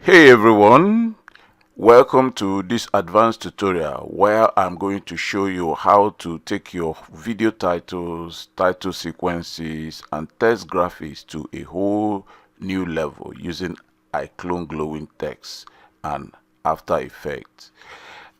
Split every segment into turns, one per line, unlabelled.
Hey everyone, welcome to this advanced tutorial where I'm going to show you how to take your video titles, title sequences and text graphics to a whole new level using iClone glowing text and After Effects.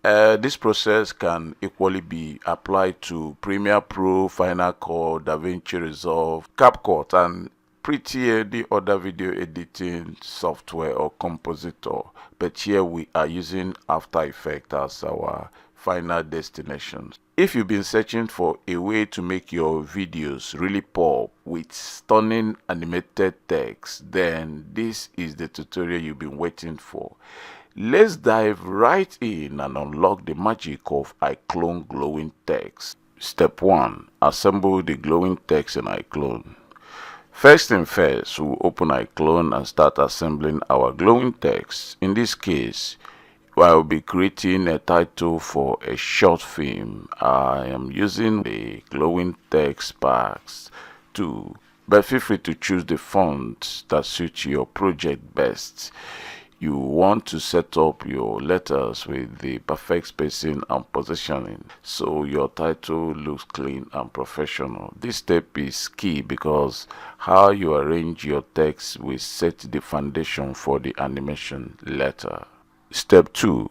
This process can equally be applied to Premiere Pro, Final Cut, DaVinci Resolve, CapCut, and pretty any other video editing software or compositor. But here we are using After Effects as our final destination. If you've been searching for a way to make your videos really pop with stunning animated text, then this is the tutorial you've been waiting for. Let's dive right in and unlock the magic of iClone glowing text. Step 1. Assemble the glowing text in iClone. First thing first, we'll open iClone and start assembling our glowing text. In this case, I will be creating a title for a short film. I am using the glowing text packs too, but feel free to choose the font that suits your project best. You want to set up your letters with the perfect spacing and positioning so your title looks clean and professional. This step is key because how you arrange your text will set the foundation for the animation later. Step 2.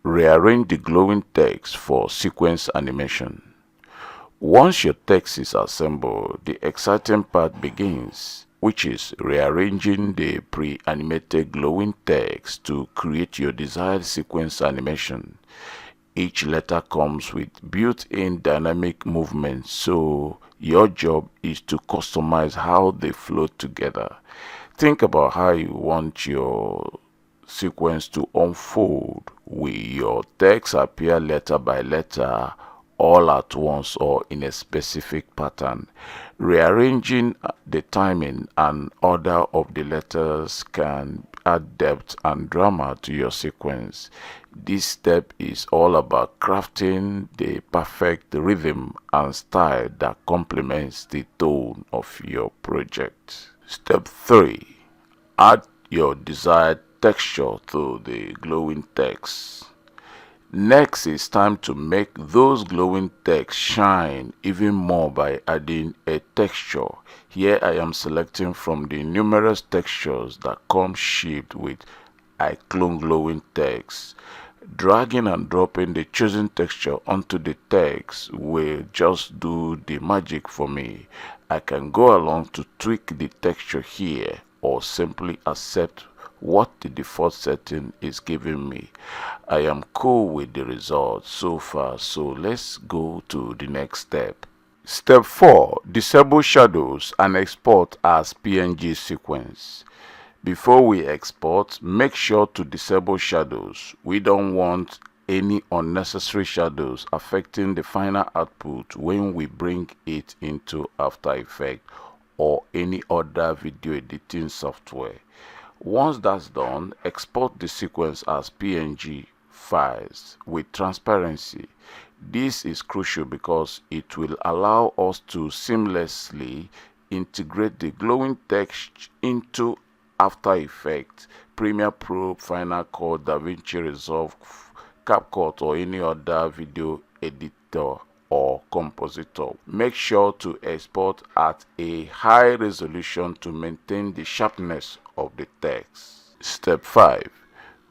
Rearrange the glowing text for sequence animation. Once your text is assembled, the exciting part begins, which is rearranging the pre-animated glowing text to create your desired sequence animation. Each letter comes with built-in dynamic movement, so your job is to customize how they flow together. Think about how you want your sequence to unfold. Will your text appear letter by letter, all at once, or in a specific pattern? Rearranging the timing and order of the letters can add depth and drama to your sequence. This step is all about crafting the perfect rhythm and style that complements the tone of your project. Step 3. Add your desired texture to the glowing text. Next, it's time to make those glowing text shine even more by adding a texture. Here I am selecting from the numerous textures that come shipped with iClone glowing text. Dragging and dropping the chosen texture onto the text will just do the magic for me. I can go along to tweak the texture here or simply accept what the default setting is giving me. I am cool with the results so far, so let's go to the next step. Step 4. Disable shadows and export as PNG sequence. Before we export, make sure to disable shadows. We don't want any unnecessary shadows affecting the final output when we bring it into After Effects or any other video editing software. Once that's done, export the sequence as PNG files with transparency. This is crucial because it will allow us to seamlessly integrate the glowing text into After Effects, Premiere Pro, Final Cut, DaVinci Resolve, CapCut, or any other video editor or compositor. Make sure to export at a high resolution to maintain the sharpness of the text. Step 5.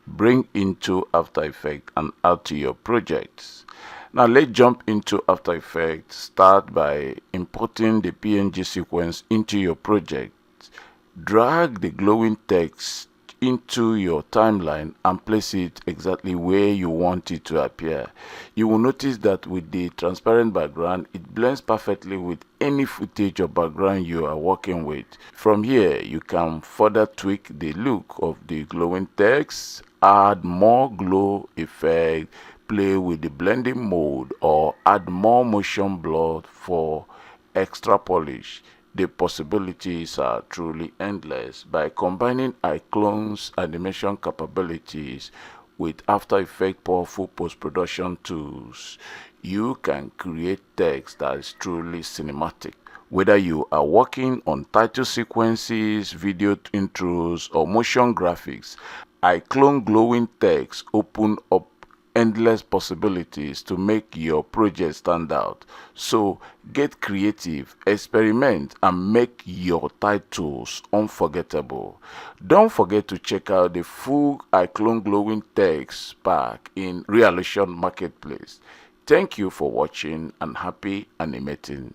Bring into After Effects and add to your projects. Now let's jump into After Effects. Start by importing the PNG sequence into your project. Drag the glowing text into your timeline and place it exactly where you want it to appear. You will notice that with the transparent background, it blends perfectly with any footage or background you are working with. From here, you can further tweak the look of the glowing text, add more glow effect, play with the blending mode, or add more motion blur for extra polish. The possibilities are truly endless. By combining iClone's animation capabilities with After Effects' powerful post-production tools, you can create text that is truly cinematic. Whether you are working on title sequences, video intros, or motion graphics, iClone glowing text open up endless possibilities to make your project stand out. So get creative, experiment, and make your titles unforgettable. Don't forget to check out the full iClone glowing text pack in Realization Marketplace. Thank you for watching and happy animating.